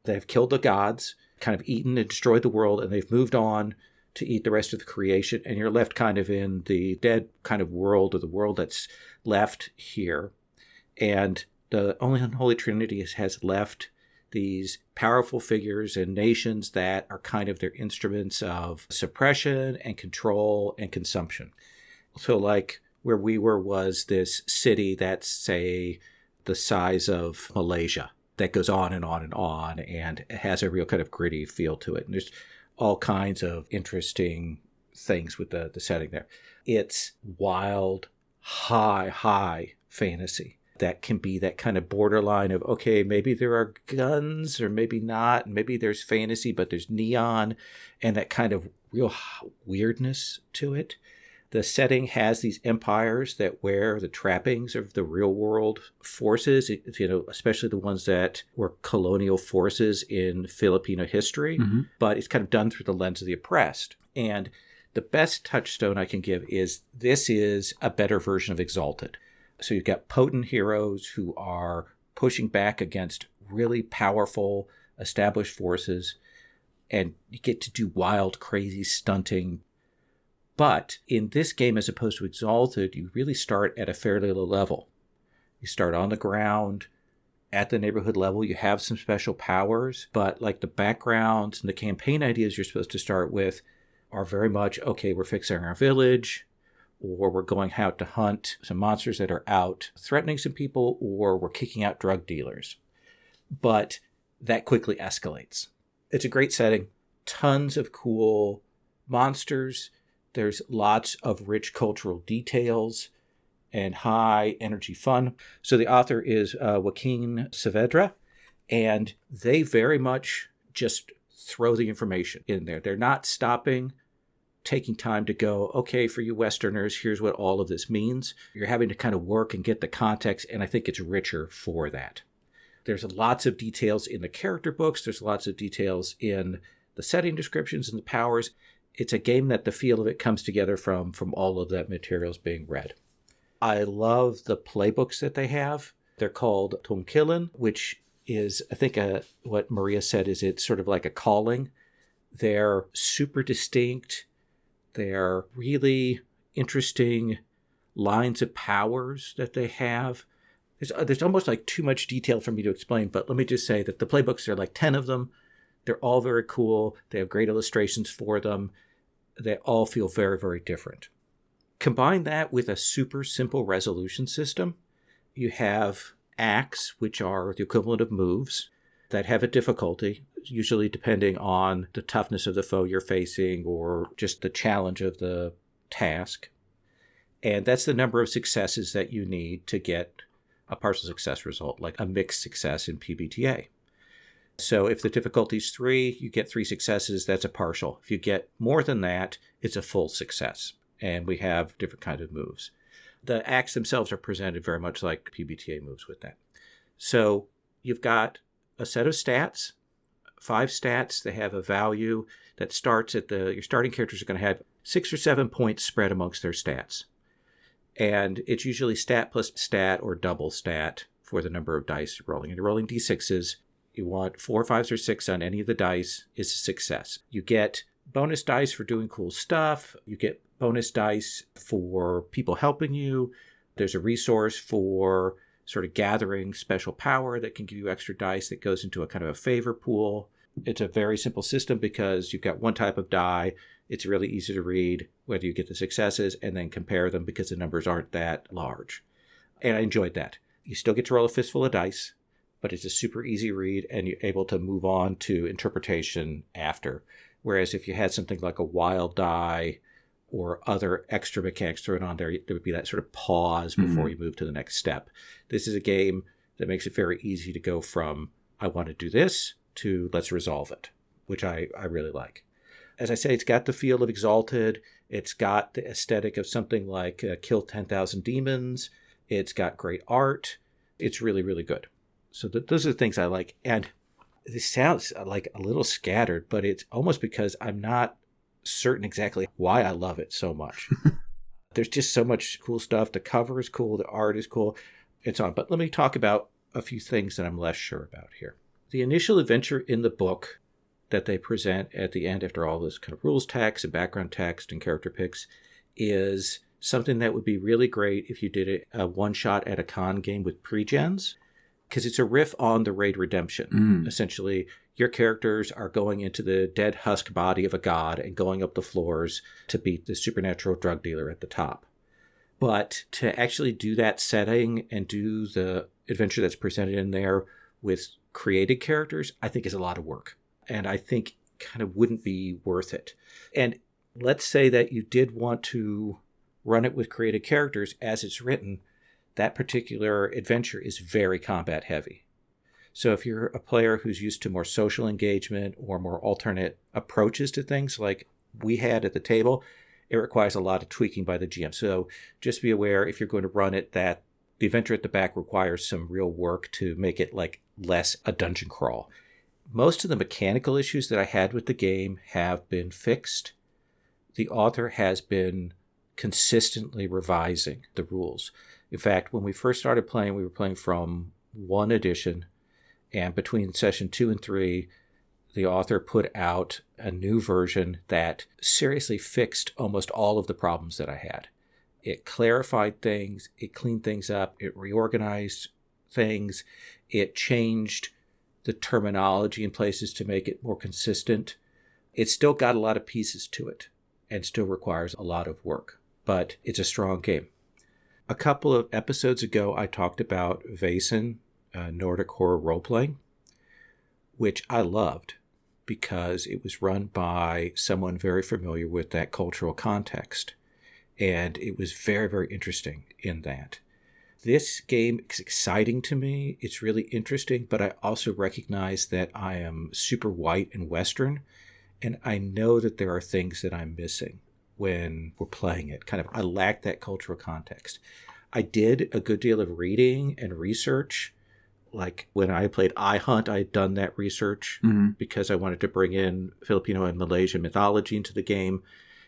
that have killed the gods, kind of eaten and destroyed the world, and they've moved on to eat the rest of the creation, and you're left kind of in the dead kind of world, or the world that's left here. And the only unholy trinity has left these powerful figures and nations that are kind of their instruments of suppression and control and consumption. So like where we were was this city that's, say, the size of Malaysia that goes on and on and on, and it has a real kind of gritty feel to it. And there's all kinds of interesting things with the setting there. It's wild, high fantasy that can be that kind of borderline of, okay, maybe there are guns or maybe not. Maybe there's fantasy, but there's neon and that kind of real weirdness to it. The setting has these empires that wear the trappings of the real world forces, especially the ones that were colonial forces in Filipino history, but it's kind of done through the lens of the oppressed. And the best touchstone I can give is this is a better version of Exalted. So you've got potent heroes who are pushing back against really powerful established forces, and you get to do wild, crazy stunting. But in this game, as opposed to Exalted, you really start at a fairly low level. You start on the ground, at the neighborhood level. You have some special powers, but like the backgrounds and the campaign ideas you're supposed to start with are very much, okay, we're fixing our village, or we're going out to hunt some monsters that are out threatening some people, or we're kicking out drug dealers. But that quickly escalates. It's a great setting. Tons of cool monsters. There's lots of rich cultural details and high energy fun. So the author is Joaquin Saavedra, and they very much just throw the information in there. They're not stopping taking time to go, okay, for you Westerners, here's what all of this means. You're having to kind of work and get the context, and I think it's richer for that. There's lots of details in the character books. There's lots of details in the setting descriptions and the powers. It's a game that the feel of it comes together from all of that materials being read. I love the playbooks that they have. They're called Tungkillen, which is, I think what Maria said is it's sort of like a calling. They're super distinct. They're really interesting lines of powers that they have. There's almost like too much detail for me to explain, but let me just say that the playbooks, there are like 10 of them. They're all very cool. They have great illustrations for them. They all feel very, very different. Combine that with a super simple resolution system. You have acts, which are the equivalent of moves, that have a difficulty, usually depending on the toughness of the foe you're facing or just the challenge of the task. And that's the number of successes that you need to get a partial success result, like a mixed success in PBTA. So if the difficulty is 3, you get 3 successes, that's a partial. If you get more than that, it's a full success. And we have different kinds of moves. The acts themselves are presented very much like PBTA moves with that. So you've got a set of stats, 5 stats. They have a value that starts at your starting characters are going to have 6 or 7 points spread amongst their stats. And it's usually stat plus stat or double stat for the number of dice you're rolling. And you're rolling d6s. You want 4, 5s, or 6 on any of the dice is a success. You get bonus dice for doing cool stuff. You get bonus dice for people helping you. There's a resource for sort of gathering special power that can give you extra dice that goes into a kind of a favor pool. It's a very simple system because you've got one type of die. It's really easy to read whether you get the successes and then compare them because the numbers aren't that large. And I enjoyed that. You still get to roll a fistful of dice, but it's a super easy read and you're able to move on to interpretation after. Whereas if you had something like a wild die or other extra mechanics thrown on there would be that sort of pause before you move to the next step. This is a game that makes it very easy to go from, I want to do this, to let's resolve it, which I really like. As I say, it's got the feel of Exalted. It's got the aesthetic of something like Kill 10,000 Demons. It's got great art. It's really, really good. So those are the things I like. And this sounds like a little scattered, but it's almost because I'm not certain exactly why I love it so much. There's just so much cool stuff. The cover is cool. The art is cool. It's on. But let me talk about a few things that I'm less sure about here. The initial adventure in the book that they present at the end after all this kind of rules text and background text and character picks is something that would be really great if you did a one-shot at a con game with pre-gens, because it's a riff on the Raid Redemption. Essentially, your characters are going into the dead husk body of a god and going up the floors to beat the supernatural drug dealer at the top. But to actually do that setting and do the adventure that's presented in there with created characters, I think is a lot of work. And I think kind of wouldn't be worth it. And let's say that you did want to run it with created characters as it's written. That particular adventure is very combat heavy. So if you're a player who's used to more social engagement or more alternate approaches to things like we had at the table, it requires a lot of tweaking by the GM. So just be aware if you're going to run it that the adventure at the back requires some real work to make it like less a dungeon crawl. Most of the mechanical issues that I had with the game have been fixed. The author has been consistently revising the rules. In fact, when we first started playing, we were playing from 1 edition, and between session 2 and 3, the author put out a new version that seriously fixed almost all of the problems that I had. It clarified things, it cleaned things up, it reorganized things, it changed the terminology in places to make it more consistent. It's still got a lot of pieces to it and still requires a lot of work, but it's a strong game. A couple of episodes ago, I talked about Vaesen, Nordic horror role-playing, which I loved because it was run by someone very familiar with that cultural context. And it was very, very interesting in that. This game is exciting to me. It's really interesting, but I also recognize that I am super white and Western, and I know that there are things that I'm missing. when we're playing it. I lacked that cultural context. I did a good deal of reading and research. Like when I played iHunt, I had done that research because I wanted to bring in Filipino and Malaysian mythology into the game.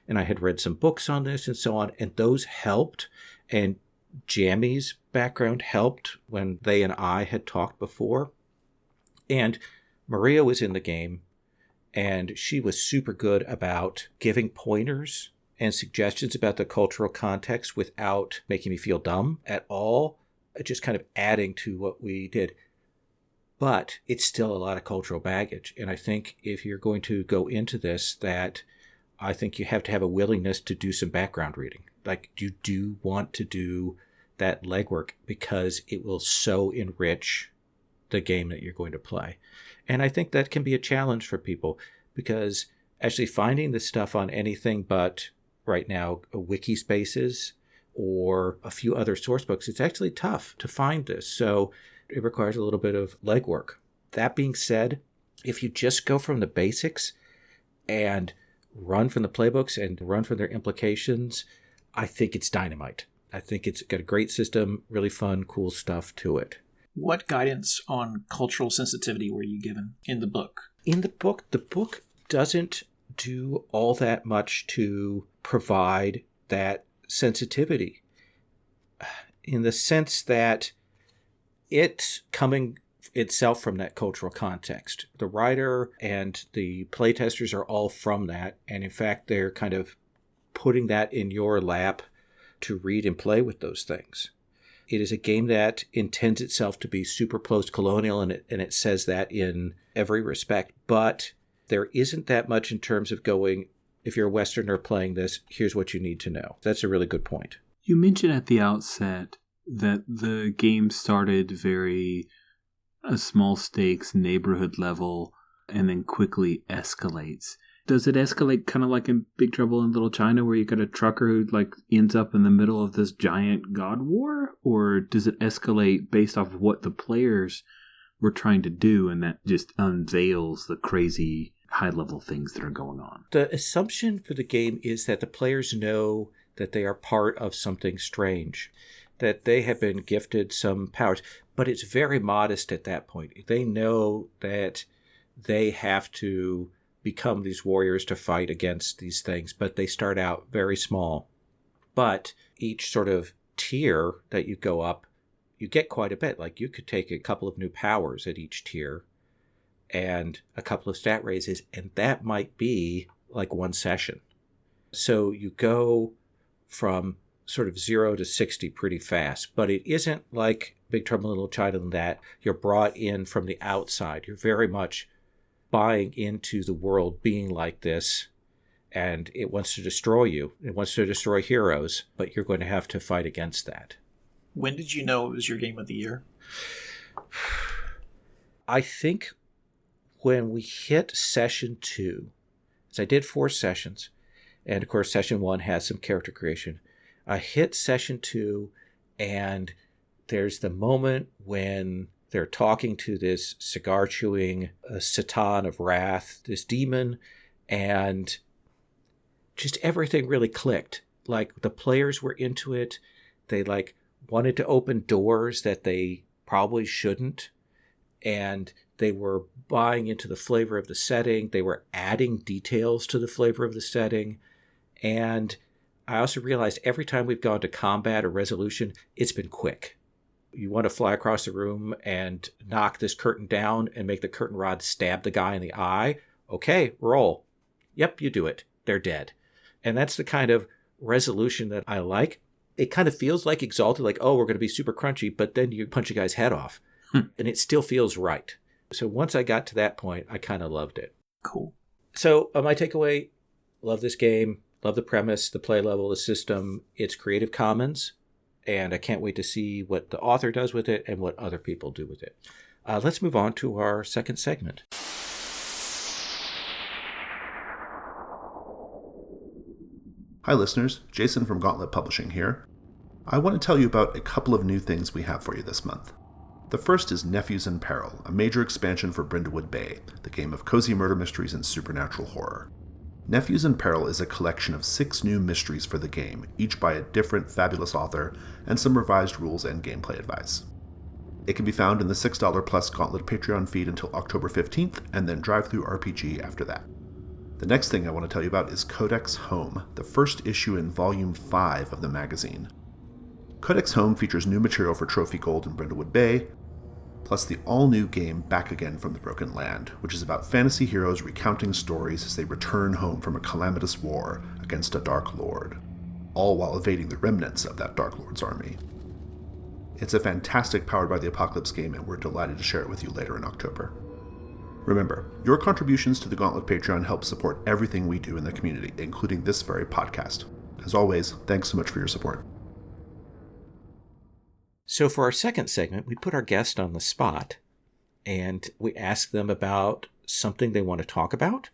And I had read some books on this and so on. And those helped. And Jammy's background helped when they and I had talked before. And Maria was in the game. And she was super good about giving pointers and suggestions about the cultural context without making me feel dumb at all, just kind of adding to what we did. But it's still a lot of cultural baggage. And I think if you're going to go into this, that I think you have to have a willingness to do some background reading. Like you do want to do that legwork because it will so enrich the game that you're going to play. And I think that can be a challenge for people because actually finding this stuff on anything but right now wiki spaces or a few other source books, it's actually tough to find this. So it requires a little bit of legwork. That being said, if you just go from the basics and run from the playbooks and run from their implications, I think it's dynamite. I think it's got a great system, really fun, cool stuff to it. What guidance on cultural sensitivity were you given in the book? In the book doesn't do all that much to provide that sensitivity in the sense that it's coming itself from that cultural context. The writer and the playtesters are all from that. And in fact, they're kind of putting that in your lap to read and play with those things. It is a game that intends itself to be super post-colonial, and it says that in every respect. But there isn't that much in terms of going, if you're a Westerner playing this, here's what you need to know. That's a really good point. You mentioned at the outset that the game started very a small stakes neighborhood level and then quickly escalates. Does it escalate kind of like in Big Trouble in Little China where you got a trucker who ends up in the middle of this giant god war? Or does it escalate based off of what the players were trying to do and that just unveils the crazy high-level things that are going on? The assumption for the game is that the players know that they are part of something strange, that they have been gifted some powers, but it's very modest at that point. They know that they have to become these warriors to fight against these things, but they start out very small. But each sort of tier that you go up, you get quite a bit. Like you could take a couple of new powers at each tier and a couple of stat raises, and that might be like one session. So you go from sort of 0 to 60 pretty fast, but it isn't like Big Trouble in Little China in that you're brought in from the outside. You're very much buying into the world being like this, and it wants to destroy you. It wants to destroy heroes, but you're going to have to fight against that. When did you know it was your game of the year? I think when we hit session 2, as I did 4 sessions, and of course session 1 has some character creation. I hit session 2, and there's the moment when they're talking to this cigar-chewing Satan of Wrath, this demon, and just everything really clicked. Like, the players were into it. They, wanted to open doors that they probably shouldn't, and they were buying into the flavor of the setting. They were adding details to the flavor of the setting, and I also realized every time we've gone to combat or resolution, it's been quick. You want to fly across the room and knock this curtain down and make the curtain rod stab the guy in the eye. Okay, roll. Yep, you do it. They're dead. And that's the kind of resolution that I like. It kind of feels like Exalted, like, oh, we're going to be super crunchy, but then you punch a guy's head off. And it still feels right. So once I got to that point, I kind of loved it. Cool. So my takeaway, love this game. Love the premise, the play level, the system. It's Creative Commons, and I can't wait to see what the author does with it and what other people do with it. Let's move on to our second segment. Hi listeners, Jason from Gauntlet Publishing here. I want to tell you about a couple of new things we have for you this month. The first is Nephews and Peril, a major expansion for Brindlewood Bay, the game of cozy murder mysteries and supernatural horror. Nephews and Peril is a collection of 6 new mysteries for the game, each by a different fabulous author, and some revised rules and gameplay advice. It can be found in the $6 plus Gauntlet Patreon feed until October 15th, and then Drive-Thru RPG after that. The next thing I want to tell you about is Codex Home, the first issue in Volume 5 of the magazine. Codex Home features new material for Trophy Gold and Brindlewood Bay, plus the all-new game Back Again from the Broken Land, which is about fantasy heroes recounting stories as they return home from a calamitous war against a Dark Lord, all while evading the remnants of that Dark Lord's army. It's a fantastic Powered by the Apocalypse game, and we're delighted to share it with you later in October. Remember, your contributions to the Gauntlet Patreon help support everything we do in the community, including this very podcast. As always, thanks so much for your support. So for our second segment, we put our guest on the spot, and we ask them about something they want to talk about,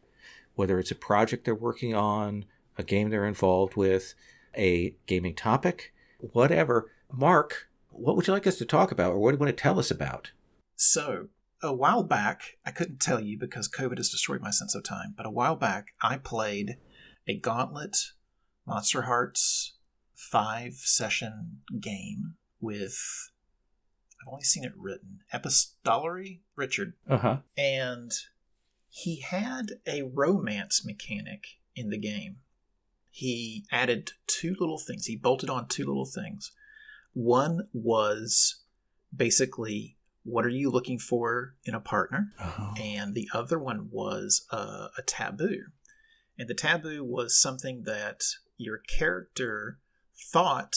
whether it's a project they're working on, a game they're involved with, a gaming topic, whatever. Mark, what would you like us to talk about, or what do you want to tell us about? So, a while back, I couldn't tell you because COVID has destroyed my sense of time, but a while back, I played a Gauntlet Monster Hearts 5-session game with, I've only seen it written, Epistolary Richard. Uh-huh. And he had a romance mechanic in the game. He added 2 little things. He bolted on 2 little things. One was basically, what are you looking for in a partner? Oh. And the other one was a taboo. And the taboo was something that your character thought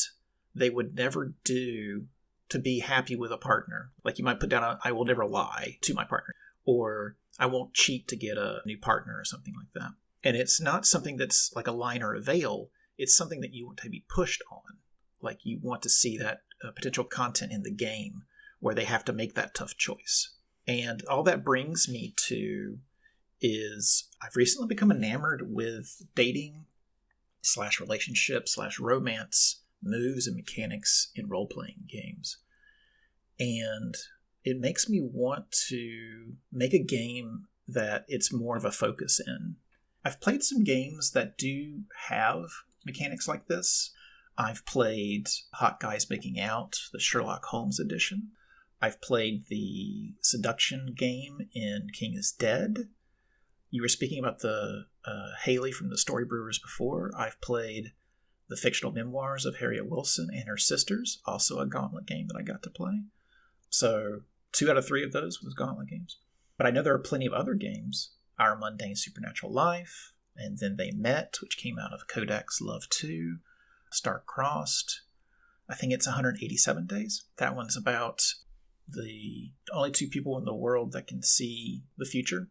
they would never do to be happy with a partner. Like you might put down I will never lie to my partner, or I won't cheat to get a new partner or something like that. And it's not something that's like a line or a veil. It's something that you want to be pushed on. Like you want to see that potential content in the game where they have to make that tough choice. And all that brings me to is I've recently become enamored with dating / relationship / romance moves and mechanics in role-playing games. And it makes me want to make a game that it's more of a focus in. I've played some games that do have mechanics like this. I've played Hot Guys Making Out, the Sherlock Holmes edition. I've played the seduction game in King is Dead. You were speaking about the Haley from the Story Brewers before. I've played the fictional memoirs of Harriet Wilson and her sisters, also a Gauntlet game that I got to play. So 2 out of 3 of those was Gauntlet games. But I know there are plenty of other games. Our Mundane Supernatural Life, and Then They Met, which came out of Codex Love 2, Star-Crossed. I think it's 187 Days. That one's about the only 2 people in the world that can see the future,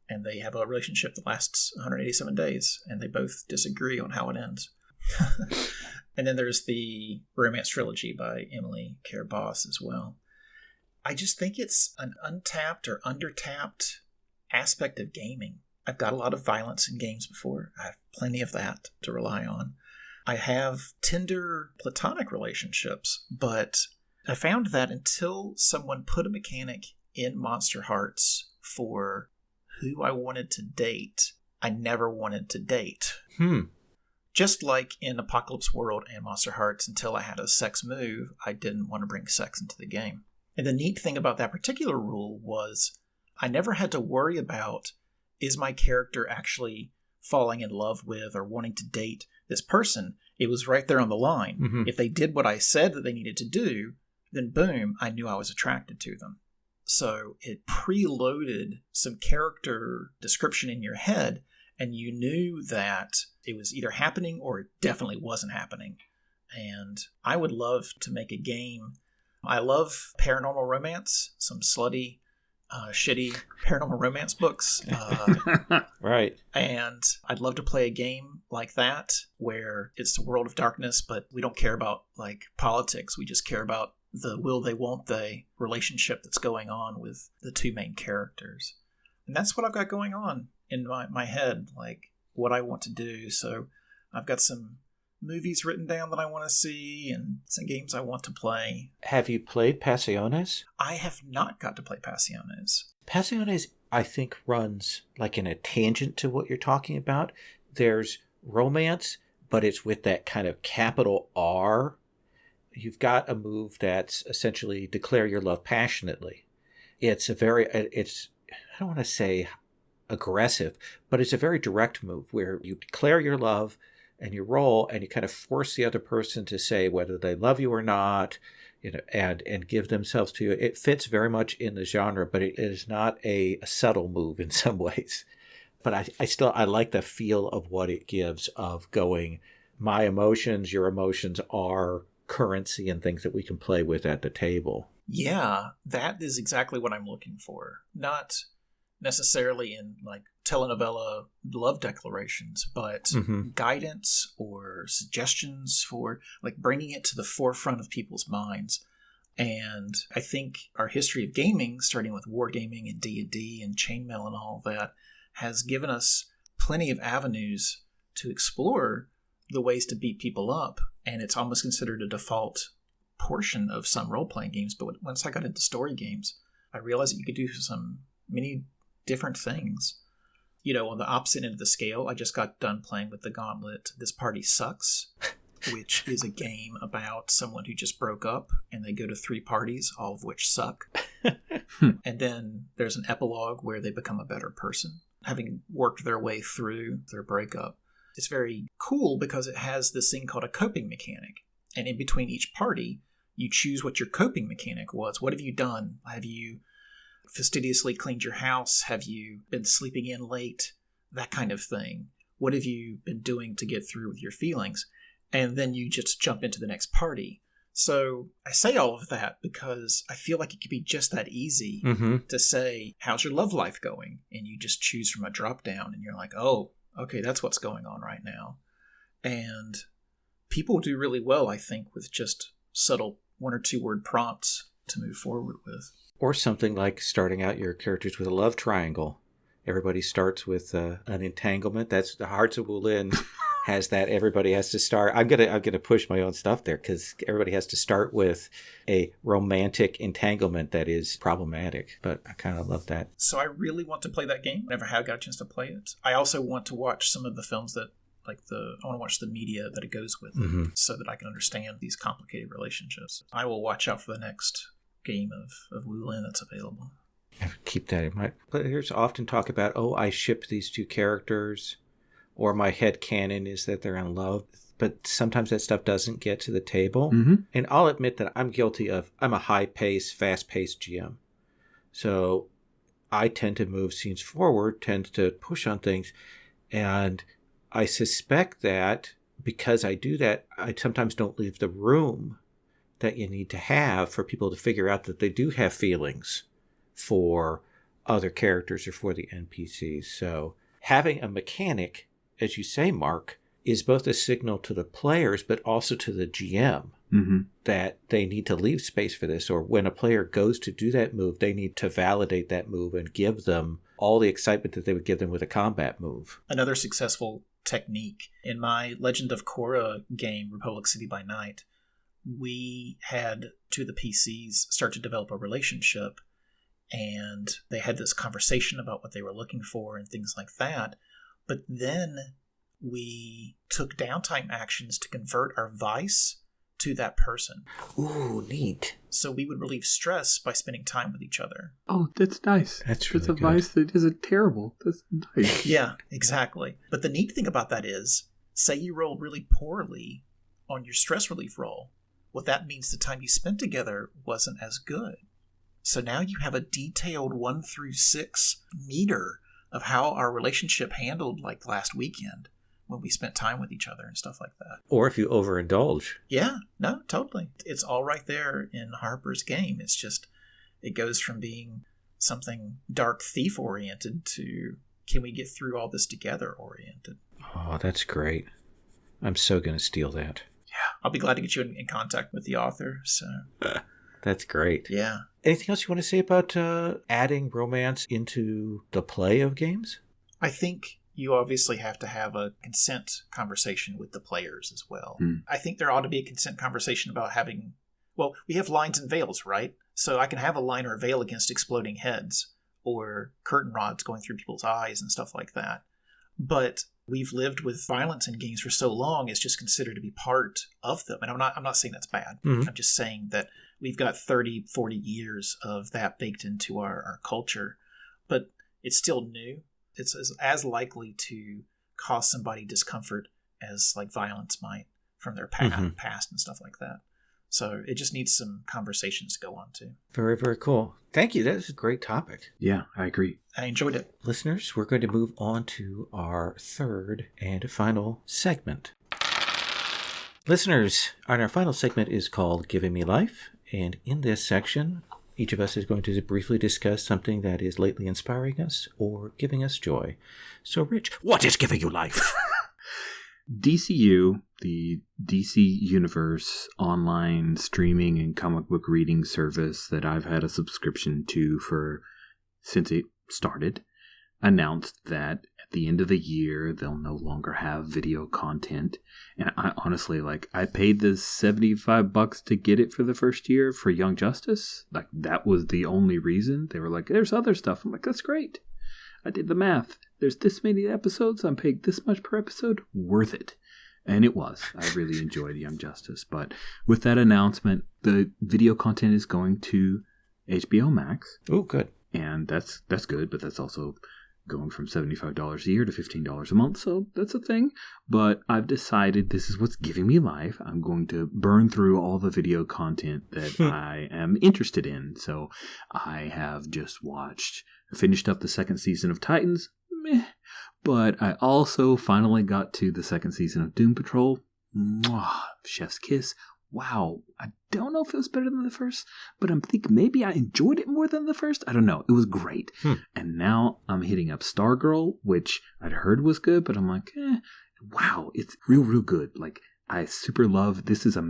and they have a relationship that lasts 187 days, and they both disagree on how it ends. And then there's the Romance Trilogy by Emily Care Boss as well. I just think it's an untapped or undertapped aspect of gaming. I've got a lot of violence in games before. I have plenty of that to rely on. I have tender platonic relationships, but I found that until someone put a mechanic in Monster Hearts for who I wanted to date, I never wanted to date. Just like in Apocalypse World and Monster Hearts, until I had a sex move, I didn't want to bring sex into the game. And the neat thing about that particular rule was I never had to worry about, is my character actually falling in love with or wanting to date this person? It was right there on the line. Mm-hmm. If they did what I said that they needed to do, then boom, I knew I was attracted to them. So it preloaded some character description in your head, and you knew that it was either happening or it definitely wasn't happening. And I would love to make a game. I love paranormal romance, some slutty, shitty paranormal romance books. Right. And I'd love to play a game like that where it's the world of darkness, but we don't care about like politics. We just care about the will they, won't they relationship that's going on with the 2 main characters. And that's what I've got going on in my head, like what I want to do. So I've got some movies written down that I want to see and some games I want to play. Have you played Pasiones? I have not got to play Pasiones. Pasiones I think runs like in a tangent to what you're talking about. There's romance, but it's with that kind of capital R. You've got a move that's essentially declare your love passionately. It's I don't want to say aggressive, but it's a very direct move where you declare your love and you roll and you kind of force the other person to say whether they love you or not, and give themselves to you. It fits very much in the genre, but it is not a subtle move in some ways. But I like the feel of what it gives of going, my emotions, your emotions are currency and things that we can play with at the table. Yeah, that is exactly what I'm looking for. Not necessarily in like telenovela love declarations, but guidance or suggestions for like bringing it to the forefront of people's minds. And I think our history of gaming, starting with wargaming and D&D and chainmail and all that, has given us plenty of avenues to explore the ways to beat people up. And it's almost considered a default portion of some role-playing games. But once I got into story games, I realized that you could do many different things. On the opposite end of the scale, I just got done playing with the Gauntlet, This Party Sucks, which is a game about someone who just broke up and they go to 3 parties, all of which suck. And then there's an epilogue where they become a better person, having worked their way through their breakup. It's very cool because it has this thing called a coping mechanic. And in between each party, you choose what your coping mechanic was. What have you done? Have you fastidiously cleaned your house? Have you been sleeping in late? That kind of thing. What have you been doing to get through with your feelings? And then you just jump into the next party. So I say all of that because I feel like it could be just that easy to say, how's your love life going? And you just choose from a drop down and you're like, oh, okay, that's what's going on right now. And people do really well, I think, with just subtle 1 or 2 word prompts to move forward with. Or something like starting out your characters with a love triangle. Everybody starts with an entanglement. That's the Hearts of Wulin has that. Everybody has to start. I'm gonna push my own stuff there because everybody has to start with a romantic entanglement that is problematic. But I kind of love that. So I really want to play that game. Never have got a chance to play it. I also want to watch some of the films that I want to watch the media that it goes with so that I can understand these complicated relationships. I will watch out for the next game of Wulin that's available. Keep that in mind. Players often talk about, I ship these 2 characters, or my headcanon is that they're in love. But sometimes that stuff doesn't get to the table. And I'll admit that I'm a high-paced, fast-paced GM. So I tend to move scenes forward, tend to push on things. And I suspect that because I do that, I sometimes don't leave the room that you need to have for people to figure out that they do have feelings for other characters or for the NPCs. So having a mechanic, as you say, Mark, is both a signal to the players but also to the GM that they need to leave space for this. Or when a player goes to do that move, they need to validate that move and give them all the excitement that they would give them with a combat move. Another successful technique in my Legend of Korra game, Republic City by Night, we had 2 of the PCs start to develop a relationship, and they had this conversation about what they were looking for and things like that. But then we took downtime actions to convert our vice to that person. Ooh, neat. So we would relieve stress by spending time with each other. Oh, that's nice. That's really good. That's a vice that isn't terrible. That's nice. Yeah, exactly. But the neat thing about that is, say you rolled really poorly on your stress relief roll. What that means, the time you spent together wasn't as good. So now you have a detailed 1 through 6 meter of how our relationship handled like last weekend when we spent time with each other and stuff like that. Or if you overindulge. Yeah, no, totally. It's all right there in Harper's game. It's just, it goes from being something dark thief oriented to can we get through all this together oriented. Oh, that's great. I'm so going to steal that. Yeah, I'll be glad to get you in contact with the author. So that's great. Yeah. Anything else you want to say about adding romance into the play of games? I think you obviously have to have a consent conversation with the players as well. I think there ought to be a consent conversation about having, we have lines and veils, right? So I can have a line or a veil against exploding heads. or curtain rods going through people's eyes and stuff like that. But we've lived with violence in games for so long, it's just considered to be part of them. And I'm not saying that's bad. Mm-hmm. I'm just saying that we've got 30, 40 years of that baked into our culture. But it's still new. It's as likely to cause somebody discomfort as like violence might from their past and stuff like that. So it just needs some conversations to go on to. Very, very cool. Thank you. That is a great topic. Yeah, I agree. I enjoyed it. Listeners, we're going to move on to our third and final segment. Listeners, our final segment is called Giving Me Life. And in this section, each of us is going to briefly discuss something that is lately inspiring us or giving us joy. So, Rich, what is giving you life? DCU, the DC Universe online streaming and comic book reading service that I've had a subscription to since it started, announced that at the end of the year they'll no longer have video content. And I honestly, I paid the $75 to get it for the first year for Young Justice. Like, that was the only reason. They were like, there's other stuff. I'm like, that's great. I did the math. There's this many episodes. I'm paying this much per episode. Worth it. And it was. I really enjoyed Young Justice. But with that announcement, the video content is going to HBO Max. Oh, good. And that's good, but that's also going from $75 a year to $15 a month. So that's a thing. But I've decided this is what's giving me life. I'm going to burn through all the video content that I am interested in. So I have just finished up the second season of Titans. Meh. But I also finally got to the second season of Doom Patrol. Mwah, chef's kiss. Wow. I don't know if it was better than the first, but I'm thinking maybe I enjoyed it more than the first. I don't know. It was great. And now I'm hitting up Stargirl, which I'd heard was good, but I'm like, wow, it's real good. Like, I super love, this is a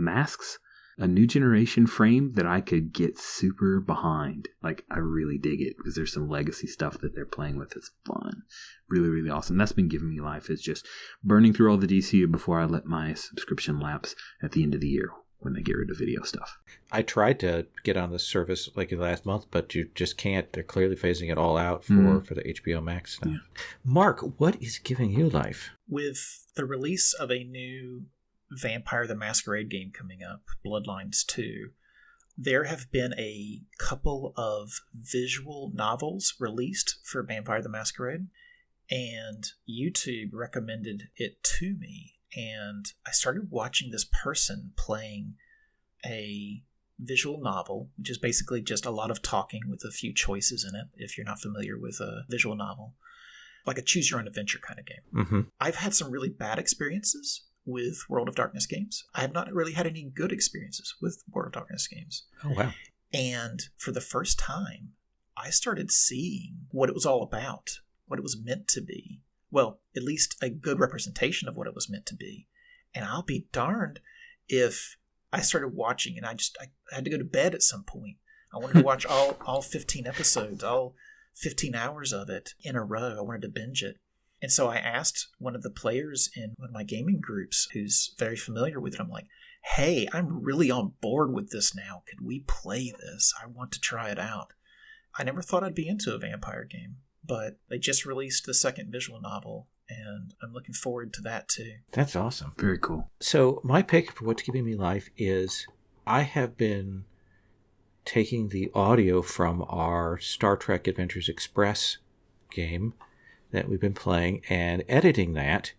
new generation frame that I could get super behind. Like, I really dig it because there's some legacy stuff that they're playing with. It's fun. Really, really awesome. That's been giving me life, is just burning through all the DCU before I let my subscription lapse at the end of the year when they get rid of video stuff. I tried to get on this service last month, but you just can't. They're clearly phasing it all out for the HBO Max stuff. Yeah. Mark, what is giving you life? With the release of a new Vampire the Masquerade game coming up, Bloodlines 2, there have been a couple of visual novels released for Vampire the Masquerade, and YouTube recommended it to me, and I started watching this person playing a visual novel, which is basically just a lot of talking with a few choices in it, if you're not familiar with a visual novel. Like a choose-your-own-adventure kind of game. Mm-hmm. I've had some really bad experiences with World of Darkness games. I have not really had any good experiences with World of Darkness games. Oh, wow. And for the first time, I started seeing what it was all about, what it was meant to be. Well, at least a good representation of what it was meant to be. And I'll be darned if I started watching and I had to go to bed at some point. I wanted to watch all 15 episodes, all 15 hours of it in a row. I wanted to binge it. And so I asked one of the players in one of my gaming groups who's very familiar with it. I'm like, hey, I'm really on board with this now. Could we play this? I want to try it out. I never thought I'd be into a vampire game, but they just released the second visual novel, and I'm looking forward to that too. That's awesome. Very cool. So my pick for what's giving me life is I have been taking the audio from our Star Trek Adventures Express game that we've been playing and editing that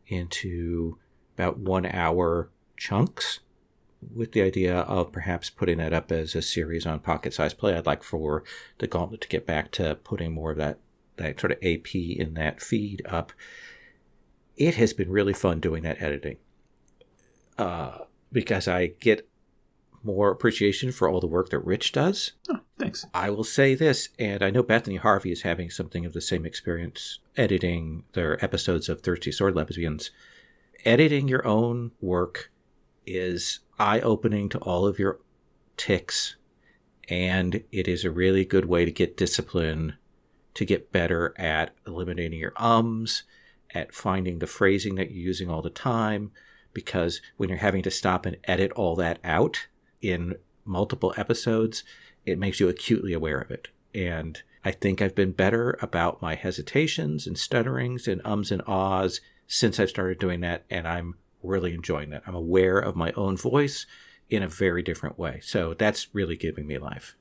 into about 1 hour chunks with the idea of perhaps putting that up as a series on Pocket Size Play. I'd like for the Gauntlet to get back to putting more of that sort of AP in that feed up. It has been really fun doing that editing because I get more appreciation for all the work that Rich does. Oh, thanks. I will say this, and I know Bethany Harvey is having something of the same experience editing their episodes of Thirsty Sword Lesbians. Editing your own work is eye-opening to all of your tics, and it is a really good way to get discipline, to get better at eliminating your ums, at finding the phrasing that you're using all the time, because when you're having to stop and edit all that out in multiple episodes, it makes you acutely aware of it. And I think I've been better about my hesitations and stutterings and ums and ahs since I've started doing that, and I'm really enjoying that. I'm aware of my own voice in a very different way. So that's really giving me life.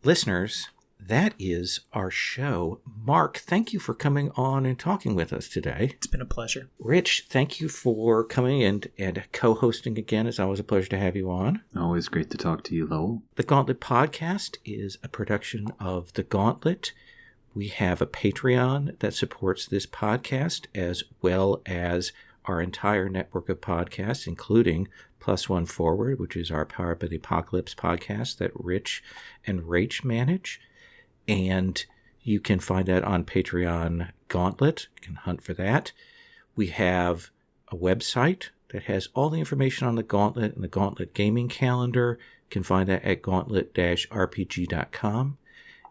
Listeners, that is our show. Mark, thank you for coming on and talking with us today. It's been a pleasure. Rich, thank you for coming in and co-hosting again. It's always a pleasure to have you on. Always great to talk to you, Lowell. The Gauntlet Podcast is a production of The Gauntlet. We have a Patreon that supports this podcast, as well as our entire network of podcasts, including Plus One Forward, which is our Power by the Apocalypse podcast that Rich and Rach manage. And you can find that on Patreon Gauntlet. You can hunt for that. We have a website that has all the information on the Gauntlet and the Gauntlet gaming calendar. You can find that at gauntlet-rpg.com.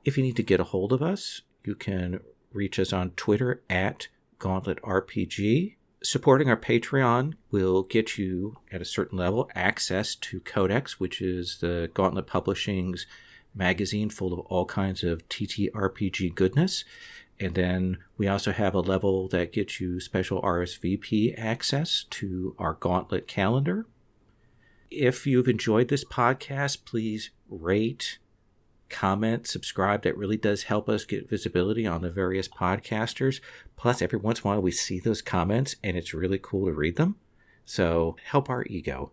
If you need to get a hold of us, you can reach us on Twitter at GauntletRPG. Supporting our Patreon will get you, at a certain level, access to Codex, which is the Gauntlet Publishing's magazine full of all kinds of TTRPG goodness. And then we also have a level that gets you special RSVP access to our Gauntlet calendar. If you've enjoyed this podcast, please rate, comment, subscribe. That really does help us get visibility on the various podcasters. Plus, every once in a while we see those comments and it's really cool to read them. So help our ego.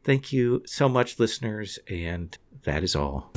Thank you so much, listeners, and that is all.